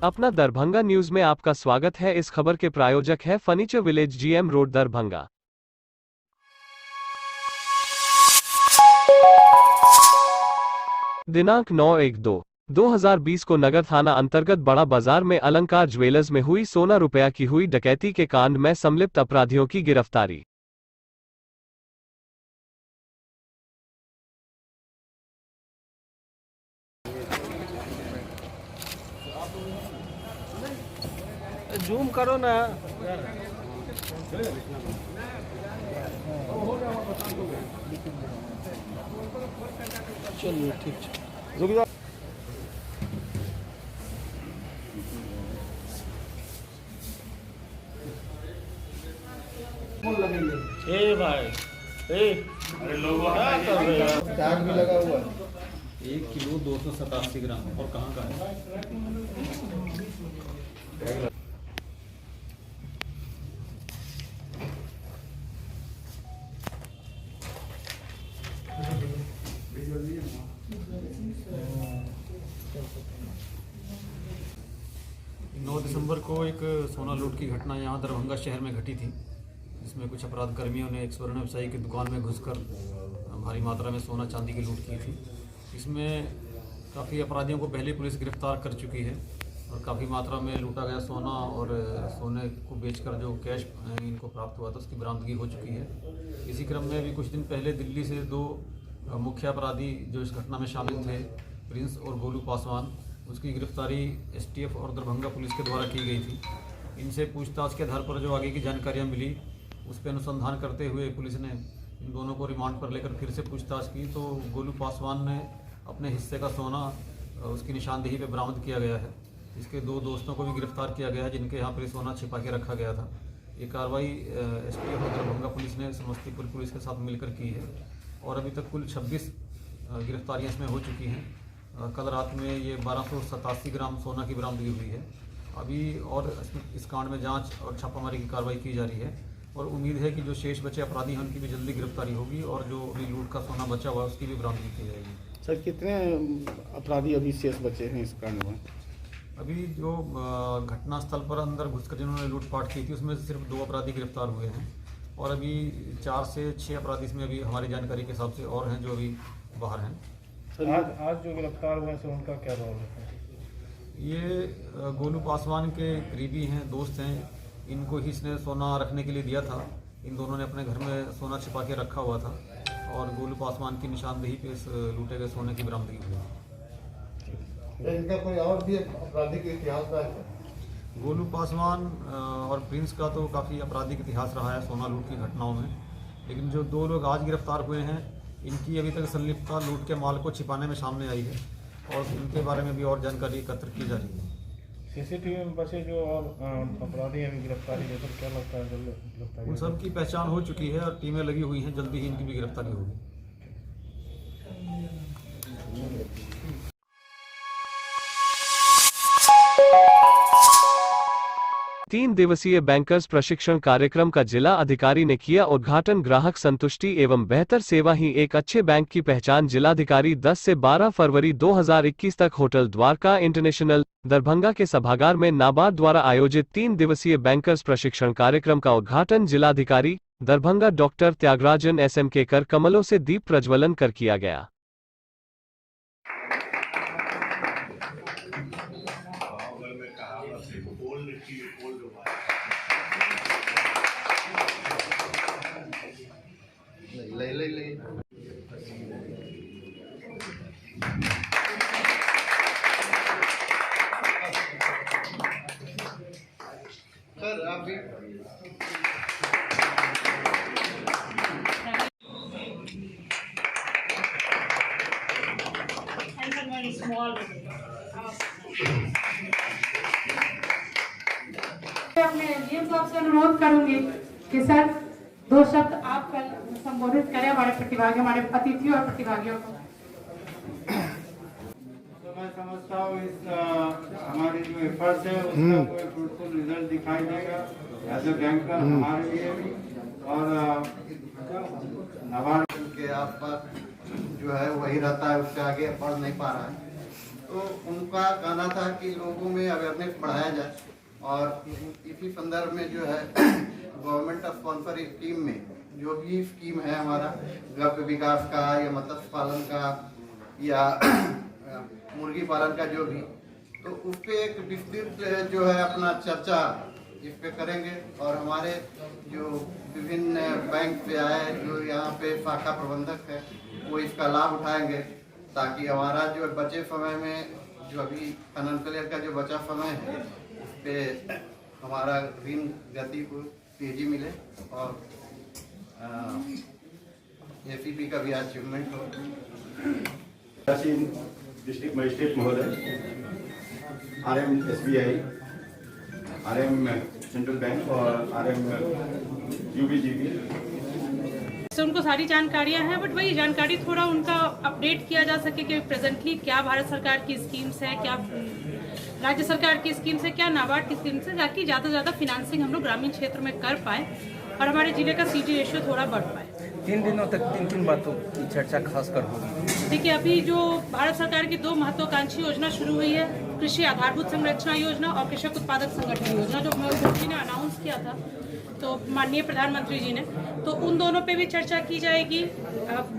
अपना दरभंगा न्यूज में आपका स्वागत है। इस खबर के प्रायोजक है furniture village, GM road, Darbhanga. दिनांक 9/1/2020 को नगर थाना अंतर्गत बड़ा बाजार में अलंकार ज्वेलर्स में हुई सोना रुपया की हुई डकैती के कांड में संलिप्त अपराधियों की गिरफ्तारी। जूम करो ना। चलिए ठीक है, रुक जाओ। ए भाई, अरे लोगों क्या कर रहे हो? टैग भी लगा हुआ है। 1 किलो 287 ग्राम। और कहाँ का है? नौ दिसंबर को एक सोना लूट की घटना यहाँ दरभंगा शहर में घटी थी, जिसमें कुछ अपराध कर्मियों ने एक स्वर्ण व्यवसायी की दुकान में घुसकर भारी मात्रा में सोना चांदी की लूट की थी। इसमें काफ़ी अपराधियों को पहले पुलिस गिरफ्तार कर चुकी है और काफ़ी मात्रा में लूटा गया सोना और सोने को बेचकर जो कैश इनको प्राप्त हुआ था उसकी बरामदगी हो चुकी है। इसी क्रम में अभी कुछ दिन पहले दिल्ली से 2 मुख्य अपराधी जो इस घटना में शामिल थे, प्रिंस और गोलू पासवान, उसकी गिरफ्तारी एसटीएफ और दरभंगा पुलिस के द्वारा की गई थी। इनसे पूछताछ के आधार पर जो आगे की जानकारियां मिली उस पर अनुसंधान करते हुए पुलिस ने इन दोनों को रिमांड पर लेकर फिर से पूछताछ की तो गोलू पासवान ने अपने हिस्से का सोना उसकी निशानदेही पे बरामद किया गया है। इसके 2 दोस्तों को भी गिरफ्तार किया गया है जिनके यहाँ पर सोना छिपा के रखा गया था। ये कार्रवाई एसटीएफ और दरभंगा पुलिस ने समस्तीपुर पुलिस के साथ मिलकर की है और अभी तक कुल 26 गिरफ्तारियाँ इसमें हो चुकी हैं। कल रात में ये 1287 ग्राम सोना की बरामदगी हुई है। अभी और इस कांड में जांच और छापामारी की कार्रवाई की जा रही है और उम्मीद है कि जो शेष बचे अपराधी हैं उनकी भी जल्दी गिरफ्तारी होगी और जो अभी लूट का सोना बचा हुआ है उसकी भी बरामदगी की जाएगी। सर, कितने अपराधी अभी शेष बचे हैं इस कांड में? अभी जो घटनास्थल पर अंदर घुसकर जिन्होंने लूटपाट की थी उसमें सिर्फ 2 अपराधी गिरफ्तार हुए हैं और अभी 4 से 6 अपराधी इसमें अभी हमारी जानकारी के हिसाब से और हैं जो अभी बाहर हैं। आज जो गिरफ्तार हुए हैं उनका क्या रोल है? ये गोलू पासवान के करीबी हैं, दोस्त हैं। इनको ही इसने सोना रखने के लिए दिया था। इन दोनों ने अपने घर में सोना छिपा के रखा हुआ था और गोलू पासवान की निशानदेही पे इस लूटे गए सोने की बरामदगी हुई। इनका कोई और भी आपराधिक इतिहास रहा है? गोलू पासवान और प्रिंस का तो काफ़ी आपराधिक इतिहास रहा है सोना लूट की घटनाओं में, लेकिन जो 2 लोग आज गिरफ्तार हुए हैं इनकी अभी तक संलिप्तता लूट के माल को छिपाने में सामने आई है और इनके बारे में भी और जानकारी एकत्र की जा रही है। सीसीटीवी में बचे जो और अपराधी हैं गिरफ्तारी है, क्या लगता है जल्द गिरफ्तारी? उन सब की पहचान हो चुकी है और टीमें लगी हुई हैं, जल्दी ही इनकी भी गिरफ्तारी होगी। 3 दिवसीय बैंकर्स प्रशिक्षण कार्यक्रम का जिला अधिकारी ने किया उद्घाटन। ग्राहक संतुष्टि एवं बेहतर सेवा ही एक अच्छे बैंक की पहचान। जिलाधिकारी 10 से 12 फरवरी 2021 तक होटल द्वारका इंटरनेशनल, दरभंगा के सभागार में नाबार्ड द्वारा आयोजित 3 दिवसीय बैंकर्स प्रशिक्षण कार्यक्रम का उद्घाटन जिलाधिकारी दरभंगा डॉक्टर त्यागराजन SM के कर कमलों से दीप प्रज्वलन कर किया गया। सर आप भी अपने डीएम साहब से अनुरोध करूंगी कि सर 2 शब्द आप कल संबोधित करें हमारे प्रतिभागी, हमारे अतिथियों और प्रतिभागियों को। तो मैं समझता हूँ इस हमारी जो एफर्ट्स है उसका कोई फ्रूटफुल रिजल्ट दिखाई देगा ऐसे बैंक का हमारे लिए भी और नबार्ड के आसपास जो है वही रहता है, उससे आगे बढ़ नहीं पा रहा है। तो उनका कहना था कि लोगों में अवेयरनेस बढ़ाया जाए और इसी संदर्भ में जो है गवर्नमेंट स्पॉन्सर स्कीम में जो भी स्कीम है हमारा गव्य विकास का या मत्स्य पालन का या मुर्गी पालन का जो भी, तो उस पर एक विस्तृत जो है अपना चर्चा इस पे करेंगे और हमारे जो विभिन्न बैंक से आए जो यहाँ पे शाखा प्रबंधक है वो इसका लाभ उठाएंगे ताकि हमारा जो बचे समय में जो अभी फाइनेंशियल ईयर का जो बचा समय है उस पर हमारा ऋण गति को तेजी मिले और ACP का भी अचीवमेंट हो। डिस्ट्रिक्ट मजिस्ट्रेट महोदय, RM SBI, RM central bank और RM UBGB से उनको सारी जानकारियां हैं, बट वही जानकारी थोड़ा उनका अपडेट किया जा सके कि प्रेजेंटली क्या भारत सरकार की स्कीम्स है, क्या राज्य सरकार की स्कीम्स है, क्या नाबार्ड की स्कीम्स है, ताकि ज़्यादा से ज़्यादा फिनेंसिंग हम लोग ग्रामीण क्षेत्र में कर पाए और हमारे जिले का CG रेशियो थोड़ा बढ़ पाए। 3 दिनों तक किन बातों की चर्चा खासकर होगी? देखिए, अभी जो भारत सरकार की 2 महत्वाकांक्षी योजना शुरू हुई है, कृषि आधारभूत संरचना योजना और कृषक उत्पादक संगठन योजना, जो मुख्यमंत्री ने अनाउंस किया था तो माननीय प्रधानमंत्री जी ने, तो उन दोनों पे भी चर्चा की जाएगी।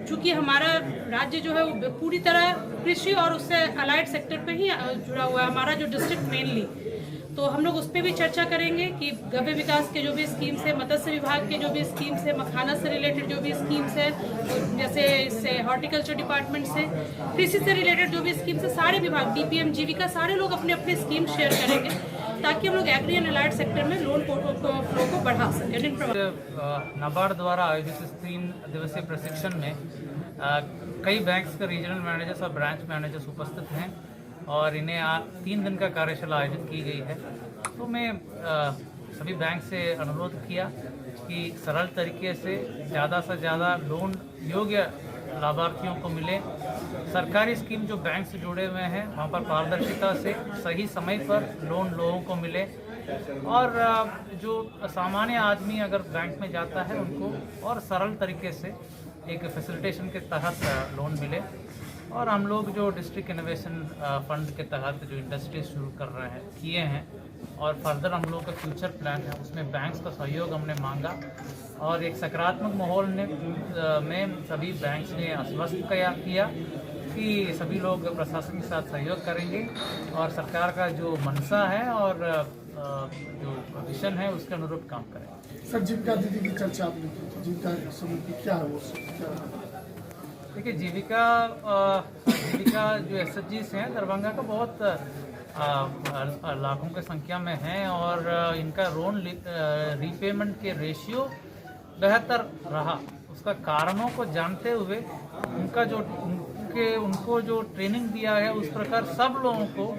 चूंकि हमारा राज्य जो है वो पूरी तरह कृषि और उससे अलाइड सेक्टर पे ही जुड़ा हुआ है, हमारा जो डिस्ट्रिक्ट मेनली, तो हम लोग उस पर भी चर्चा करेंगे कि गव्य विकास के जो भी स्कीम्स है, मत्स्य विभाग के जो भी स्कीम्स है, मखाना से रिलेटेड जो भी स्कीम्स है, जैसे इससे हॉर्टिकल्चर डिपार्टमेंट से, कृषि से रिलेटेड जो भी स्कीम्स है, सारे विभाग DPM जीविका सारे लोग अपने अपने स्कीम शेयर करेंगे ताकि हम लोग एग्री एंड अलाइड सेक्टर में लोन फ्लो को बढ़ा सकें। नाबार्ड द्वारा आयोजित इस 3 दिवसीय प्रशिक्षण में कई बैंक्स के रीजनल मैनेजर्स और ब्रांच मैनेजर्स उपस्थित हैं और इन्हें 3 दिन का कार्यशाला आयोजित की गई है। तो मैं सभी बैंक से अनुरोध किया कि सरल तरीके से ज़्यादा लोन योग्य लाभार्थियों को मिले। सरकारी स्कीम जो बैंक से जुड़े हुए हैं वहाँ पर पारदर्शिता से सही समय पर लोन लोगों को मिले और जो सामान्य आदमी अगर बैंक में जाता है उनको और सरल तरीके से एक फैसिलिटेशन के तहत लोन मिले। और हम लोग जो डिस्ट्रिक्ट इनोवेशन फंड के तहत जो इंडस्ट्रीज शुरू कर रहे हैं किए हैं और फर्दर हम लोग का फ्यूचर प्लान है, उसमें बैंक्स का सहयोग हमने मांगा और एक सकारात्मक माहौल में सभी बैंक्स ने आश्वस्त किया कि सभी लोग प्रशासन के साथ सहयोग करेंगे और सरकार का जो मंशा है और जो विजन है उसके अनुरूप काम करेंगे। सर, जीविका दीदी की चर्चा आपने की थी, जीविका समिति क्या है वो क्या है? देखिए, जीविका जो SHGs हैं दरभंगा का बहुत लाखों की संख्या में हैं और इनका लोन रीपेमेंट के रेशियो बेहतर रहा। उसका कारणों को जानते हुए उनको जो ट्रेनिंग दिया है उस प्रकार सब लोगों को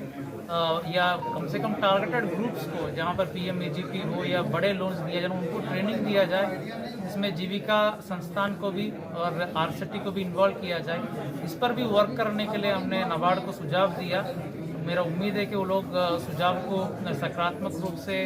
या कम से कम टारगेटेड ग्रुप्स को जहाँ पर PMAGP हो या बड़े लोन्स दिया जाए उनको ट्रेनिंग दिया जाए, इसमें जीविका संस्थान को भी और RCT को भी इन्वॉल्व किया जाए। इस पर भी वर्क करने के लिए हमने नाबार्ड को सुझाव दिया। मेरा उम्मीद है कि वो लोग सुझाव को सकारात्मक रूप से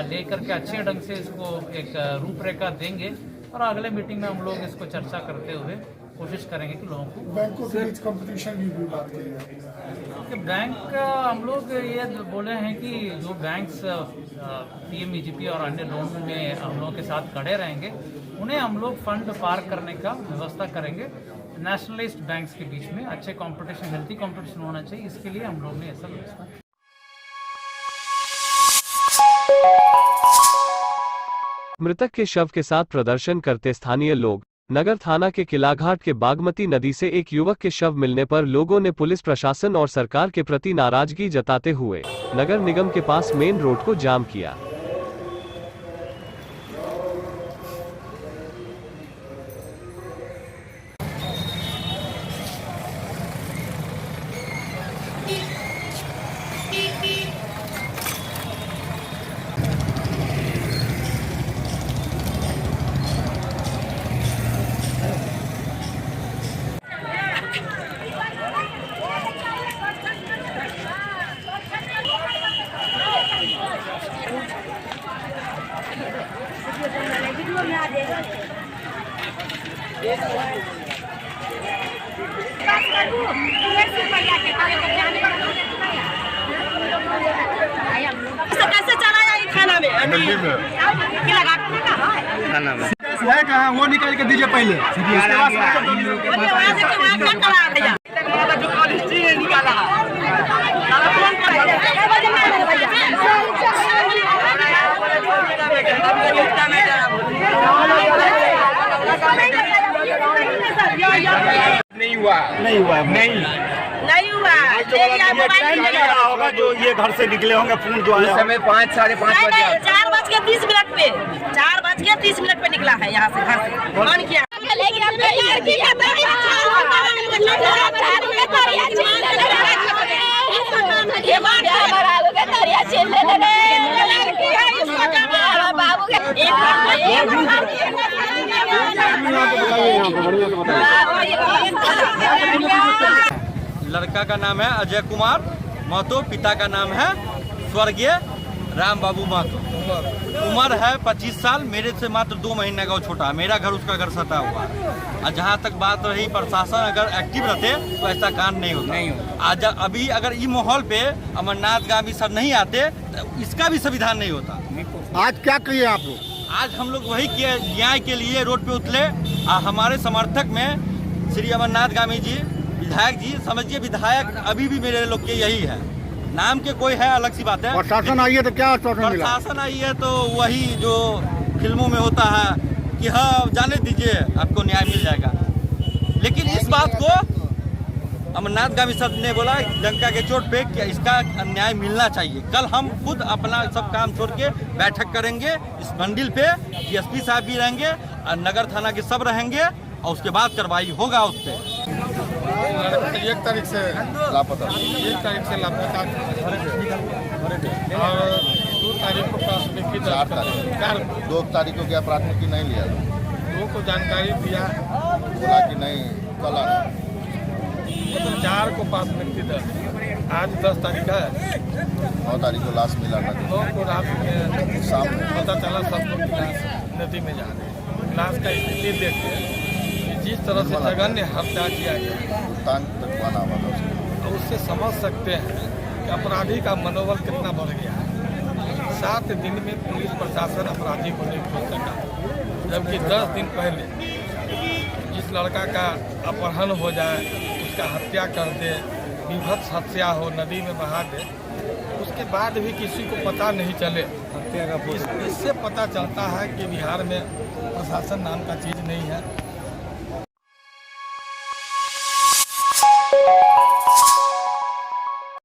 लेकर के अच्छे ढंग से इसको एक रूपरेखा देंगे और अगले मीटिंग में हम लोग इसको चर्चा करते हुए कोशिश करेंगे कि लोगों को बैंकों के बीच कंपटीशन की बात करें। बैंक हम लोग ये बोले हैं कि जो बैंक्स PMAGP और अन्य लोन में हम लोगों के साथ खड़े रहेंगे उन्हें हम लोग फंड पार करने का व्यवस्था करेंगे। नेशनलिस्ट बैंक्स के बीच में अच्छे कंपटीशन, हेल्थी कंपटीशन होना चाहिए, इसके लिए हम लोग ने ऐसा व्यवस्था। मृतक के शव के साथ प्रदर्शन करते स्थानीय लोग। नगर थाना के किलाघाट के बागमती नदी से एक युवक के शव मिलने पर लोगों ने पुलिस प्रशासन और सरकार के प्रति नाराजगी जताते हुए नगर निगम के पास मेन रोड को जाम किया। है कहाँ वो निकाल के दीजिए पहले। नहीं हुआ होगा जो ये घर से निकले होंगे फोन जो आया समय 5 साढ़े 5 बजे 4:30 पे 4:30 पे निकला है यहाँ से घर से फोन किया। लड़का का नाम है अजय कुमार महतो, पिता का नाम है स्वर्गीय राम बाबू महतो। उम्र है 25 साल, मेरे से मात्र 2 महीने का वो छोटा। मेरा घर उसका घर सटा हुआ है। और जहाँ तक बात रही प्रशासन अगर एक्टिव रहते तो ऐसा कांड नहीं होता। आज अभी अगर इस माहौल पे अमरनाथ गांधी सर नहीं आते तो इसका भी संविधान नहीं होता। आज क्या किए आप लोग? आज हम लोग वही किए, न्याय के लिए रोड पे उतरे। हमारे समर्थक में श्री अमरनाथ गांधी जी विधायक जी, समझिए विधायक अभी भी मेरे लोग के यही है। नाम के कोई है अलग सी बात है। प्रशासन आई है तो क्या आश्वासन मिला? प्रशासन आई है तो वही जो फिल्मों में होता है कि हाँ जाने दीजिए आपको न्याय मिल जाएगा। लेकिन इस बात को अमरनाथ गांधी सर ने बोला डंका के चोट पे कि इसका न्याय मिलना चाहिए। कल हम खुद अपना सब काम छोड़ के बैठक करेंगे इस मंडिल पे। डीएसपी साहब भी रहेंगे और नगर थाना के सब रहेंगे और उसके बाद कार्रवाई होगा उस पर। 1 तारीख से लापता और 2 तारीख को प्राथमिकी 2 तारीख को क्या प्राथमिकी नहीं लिया? 2 को जानकारी दिया, बोला कि नहीं कल आना। 4 को प्राथमिकी दर्ज। आज 10 तारीख है। 9 तारीख को लाश मिला था। 9 को रात में शाम में पता चला सब लोग लाश नदी में जा रहे हैं। लाश का स्थिति देख के जिस तरह से जघन्य हत्या किया गया और उससे समझ सकते हैं कि अपराधी का मनोबल कितना बढ़ गया है। 7 दिन में पुलिस प्रशासन अपराधी को नहीं खोज सका, जबकि 10 दिन पहले जिस लड़का का अपहरण हो जाए, उसका हत्या कर दे, विभत्स हत्या हो, नदी में बहा दे, उसके बाद भी किसी को पता नहीं चले। इससे पता चलता है कि बिहार में प्रशासन नाम का चीज़ नहीं है।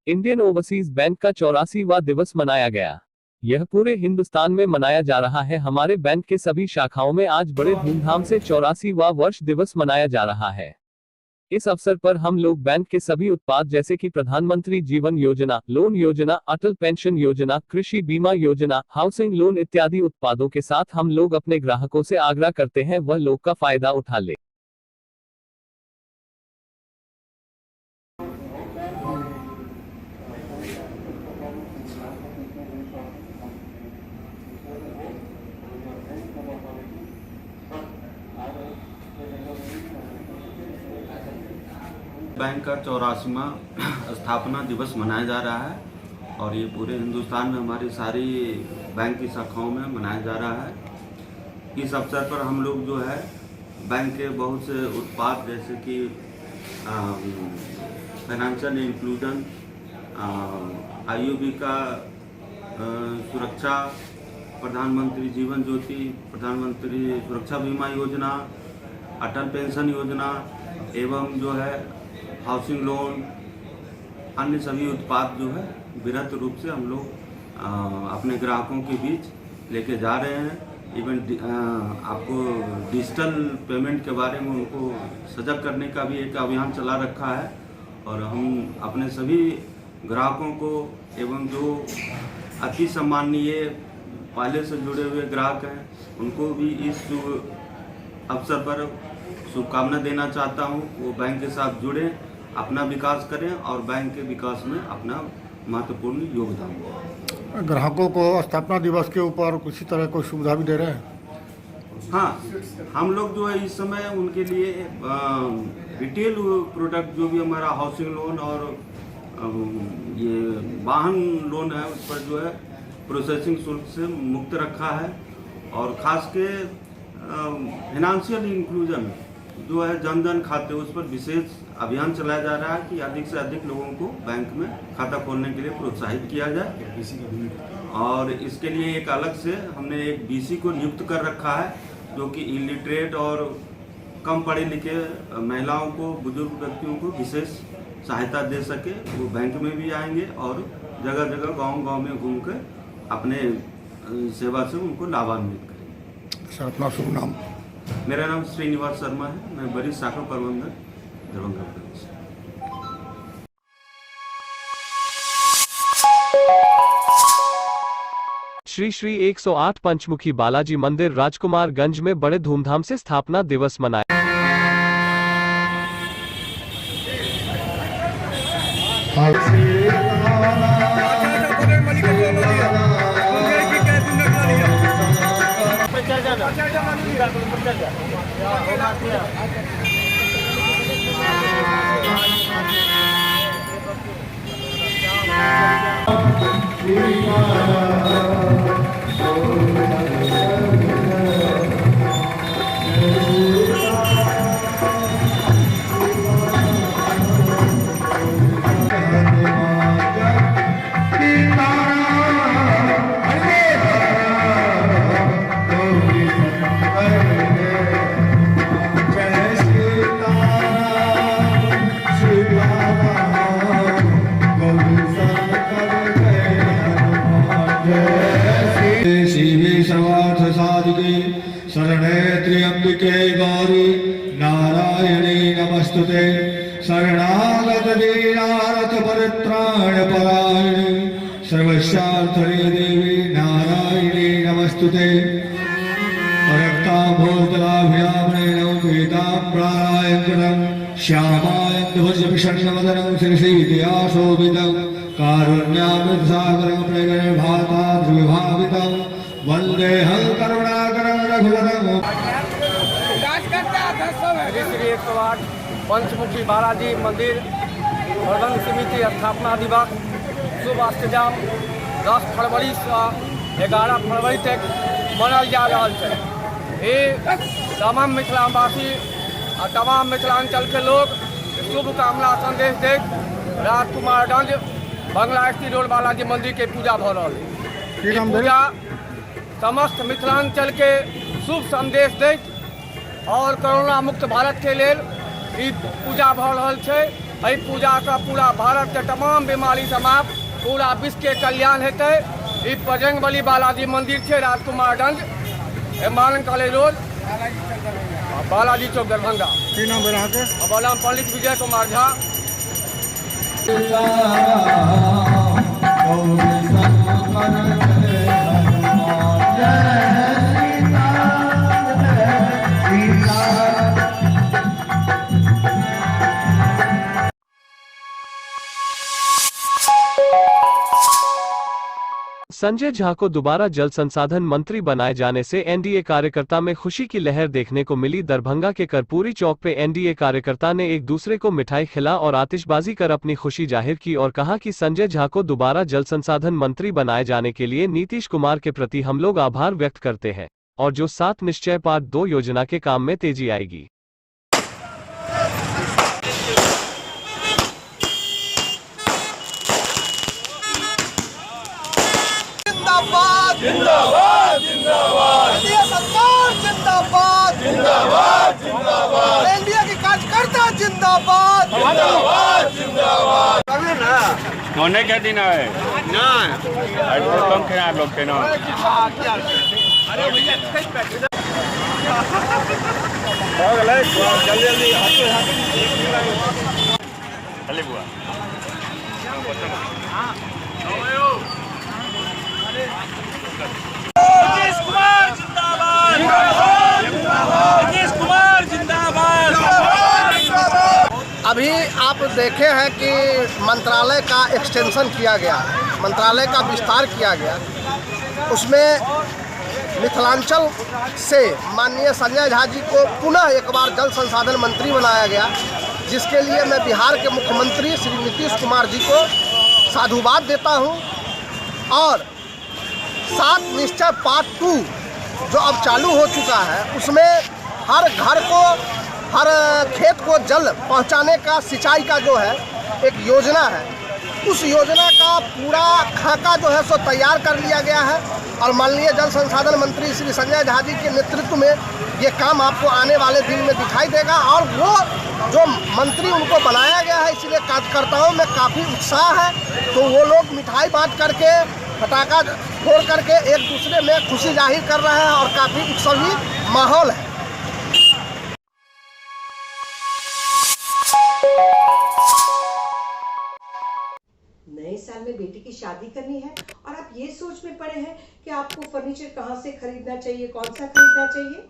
इंडियन ओवरसीज बैंक का 84वां दिवस मनाया गया। यह पूरे हिंदुस्तान में मनाया जा रहा है। हमारे बैंक के सभी शाखाओं में आज बड़े धूमधाम से 84वां वर्ष दिवस मनाया जा रहा है। इस अवसर पर हम लोग बैंक के सभी उत्पाद जैसे कि प्रधानमंत्री जीवन योजना, लोन योजना, अटल पेंशन योजना, कृषि बीमा योजना, हाउसिंग लोन इत्यादि उत्पादों के साथ हम लोग अपने ग्राहकों से आग्रह करते हैं वह लोग का फायदा उठा ले। बैंक का 84वां स्थापना दिवस मनाया जा रहा है और ये पूरे हिंदुस्तान में हमारी सारी बैंक की शाखाओं में मनाया जा रहा है। इस अवसर पर हम लोग जो है बैंक के बहुत से उत्पाद जैसे कि फाइनेंशियल इंक्लूजन, आईओबी का सुरक्षा, प्रधानमंत्री जीवन ज्योति, प्रधानमंत्री सुरक्षा बीमा योजना, अटल पेंशन योजना एवं जो है हाउसिंग लोन, अन्य सभी उत्पाद जो है वृहत रूप से हम लोग अपने ग्राहकों के बीच लेके जा रहे हैं। इवन आपको डिजिटल पेमेंट के बारे में उनको सजग करने का भी एक अभियान चला रखा है और हम अपने सभी ग्राहकों को एवं जो अति सम्मानीय पहले से जुड़े हुए ग्राहक हैं उनको भी इस अवसर पर शुभकामना देना चाहता हूं। वो बैंक के साथ जुड़े, अपना विकास करें और बैंक के विकास में अपना महत्वपूर्ण योगदान दें। ग्राहकों को स्थापना दिवस के ऊपर किसी तरह कोई सुविधा भी दे रहे हैं? हाँ, हम लोग जो है इस समय उनके लिए रिटेल प्रोडक्ट जो भी हमारा हाउसिंग लोन और ये वाहन लोन है उस पर जो है प्रोसेसिंग शुल्क से मुक्त रखा है और खास के फाइनेंशियल इंक्लूजन जो है जन धन खाते उस पर विशेष अभियान चलाया जा रहा है कि अधिक से अधिक लोगों को बैंक में खाता खोलने के लिए प्रोत्साहित किया जाए। और इसके लिए एक अलग से हमने एक बीसी को नियुक्त कर रखा है जो कि इलिटरेट और कम पढ़े लिखे महिलाओं को, बुजुर्ग व्यक्तियों को विशेष सहायता दे सके। वो बैंक में भी आएंगे और जगह जगह गांव में घूम कर अपने सेवा से उनको लाभान्वित करेंगे। सर अपना शुभ नाम? मेरा नाम श्रीनिवास शर्मा है, मैं वरिष्ठ शाखा प्रबंधक दरभंगा प्रदेश। श्री श्री 108 पंचमुखी बालाजी मंदिर राजकुमारगंज में बड़े धूमधाम से स्थापना दिवस मनाया। शरणे त्र्यंबिके गौरी नारायणी नमस्तुते शरणागत दीनारत परित्राण परायणे सर्वस्यार्थने देवी नारायणी नमस्तुते रक्ताम्भोजलाभिरामणेन पीताम्बरायङ्करं श्यामायन्दभुजविषण्णवदनं श्रीसीतया शोभितं कारुण्यामृतसागरं प्रगणभाताद्विभावितं वन्देऽहं करुणाकरं रघुवरम्। श्री 108 पंचमुखी बालाजी मंदिर प्रबंध समिति स्थापना दिवस शुभ अष्टजाम 10 फरवरी से 11 फरवरी तक मनाल जा रहा है। ये तमाम मिथिलावासी और तमाम मिथिलांचल के लोग शुभकामना संदेश दे राजकुमारगंज बंगला स्थित रोड बालाजी मंदिर के पूजा भ रहा है। पूजा समस्त मिथिलांचल के शुभ संदेश दे और कोरोना मुक्त भारत के लिए पूजा भ रहा है। पूजा का पूरा भारत के तमाम बीमारी समाप्त, पूरा विश्व के कल्याण हेतु बजरंगबली बालाजी मंदिर है राजकुमारगंज मालन कॉलेज रोड बालाजी चौक दरभंगा। नाम पंडित विजय कुमार झा। संजय झा को दोबारा जल संसाधन मंत्री बनाए जाने से एनडीए कार्यकर्ता में खुशी की लहर देखने को मिली। दरभंगा के कर्पूरी चौक पे एनडीए कार्यकर्ता ने एक दूसरे को मिठाई खिला और आतिशबाजी कर अपनी खुशी जाहिर की और कहा कि संजय झा को दोबारा जल संसाधन मंत्री बनाए जाने के लिए नीतीश कुमार के प्रति हम लोग आभार व्यक्त करते हैं और जो 7 निश्चय पार्ट 2 योजना के काम में तेजी आएगी। जिंदाबाद जिंदाबाद जिंदाबाद एनडीए सरकार जिंदाबाद जिंदाबाद जिंदाबाद एनडीए के कार्यकर्ता जिंदाबाद जिंदाबाद जिंदाबाद। होने क्या दिन है ना कम खराब लोग थे ना। अरे भैया जल्दी चले बुआ नीतीश कुमार जिंदाबाद नीतीश कुमार जिंदाबाद। अभी आप देखे हैं कि मंत्रालय का एक्सटेंशन किया गया, मंत्रालय का विस्तार किया गया। उसमें मिथिलांचल से माननीय संजय झा जी को पुनः एक बार जल संसाधन मंत्री बनाया गया, जिसके लिए मैं बिहार के मुख्यमंत्री श्री नीतीश कुमार जी को साधुवाद देता हूं और 7 निश्चय पार्ट 2 जो अब चालू हो चुका है, उसमें हर घर को, हर खेत को जल पहुंचाने का, सिंचाई का जो है एक योजना है, उस योजना का पूरा खाका जो है सो तैयार कर लिया गया है। और माननीय जल संसाधन मंत्री श्री संजय झा जी के नेतृत्व में ये काम आपको आने वाले दिन में दिखाई देगा। और वो जो मंत्री उनको बनाया गया है, इसलिए कार्यकर्ताओं में काफ़ी उत्साह है। तो वो लोग मिठाई बांट करके, पटाखा फोड़ करके एक दूसरे में खुशी जाहिर कर रहे हैं और काफ़ी उत्सवी माहौल है। नए साल में बेटी की शादी करनी है और आप ये सोच में पड़े हैं कि आपको फर्नीचर कहाँ से खरीदना चाहिए, कौन सा खरीदना चाहिए।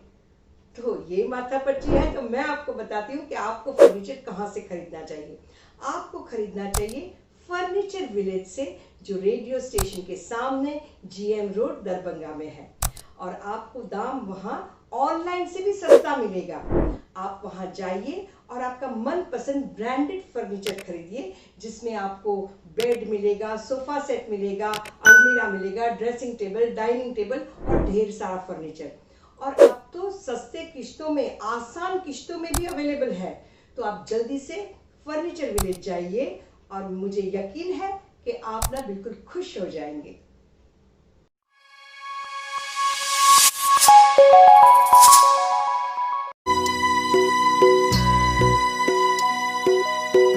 तो ये माथापच्ची है। तो मैं आपको बताती हूँ कि आपको फर्नीचर कहाँ से खरीदना चाहिए। आपको खरीदना चाहिए फर्नीचर विलेज से, जो रेडियो स्टेशन के सामने GM रोड दरभंगा में है। और आपको दाम वहाँ ऑनलाइन से भी सस्ता मिलेगा। आप वहाँ जाइए और आपका मनपसंद ब्रांडेड फर्नीचर खरीदिए, जिसमें आपको बेड मिलेगा, सोफा सेट मिलेगा, अलमीरा मिलेगा, ड्रेसिंग टेबल, डाइनिंग टेबल और ढेर सारा फर्नीचर। और अब तो सस्ते किश्तों में, आसान किश्तों में भी अवेलेबल है। तो आप जल्दी से फर्नीचर विलेज जाइए और मुझे यकीन है कि आप ना बिल्कुल खुश हो जाएंगे।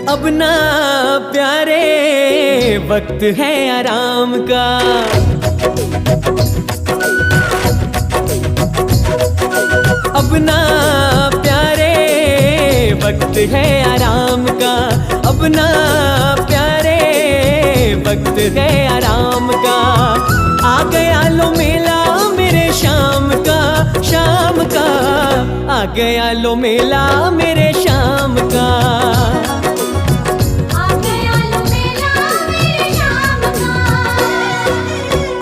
अब ना प्यारे वक्त है आराम का, अब ना प्यारे वक्त है आराम का, अब ना प्यारे वक्त है आराम का। आ गया लो मेला मेरे शाम का, शाम का। आ गया लो मेला मेरे शाम का।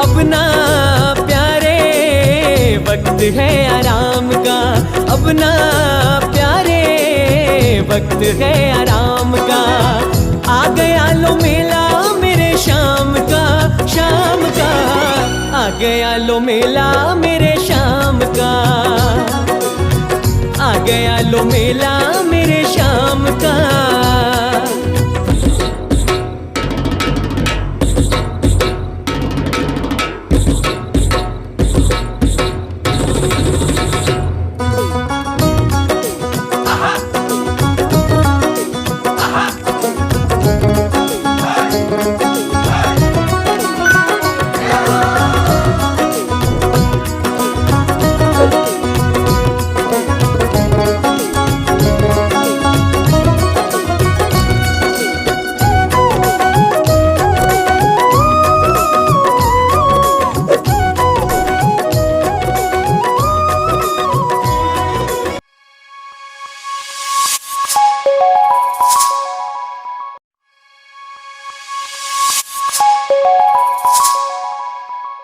अपना प्यारे वक्त है आराम का, अपना प्यारे वक्त है आराम का। आ गया लो मेला मेरे शाम का, शाम का। आ गया लो मेला मेरे शाम का, आ गया लो मेला मेरे शाम का।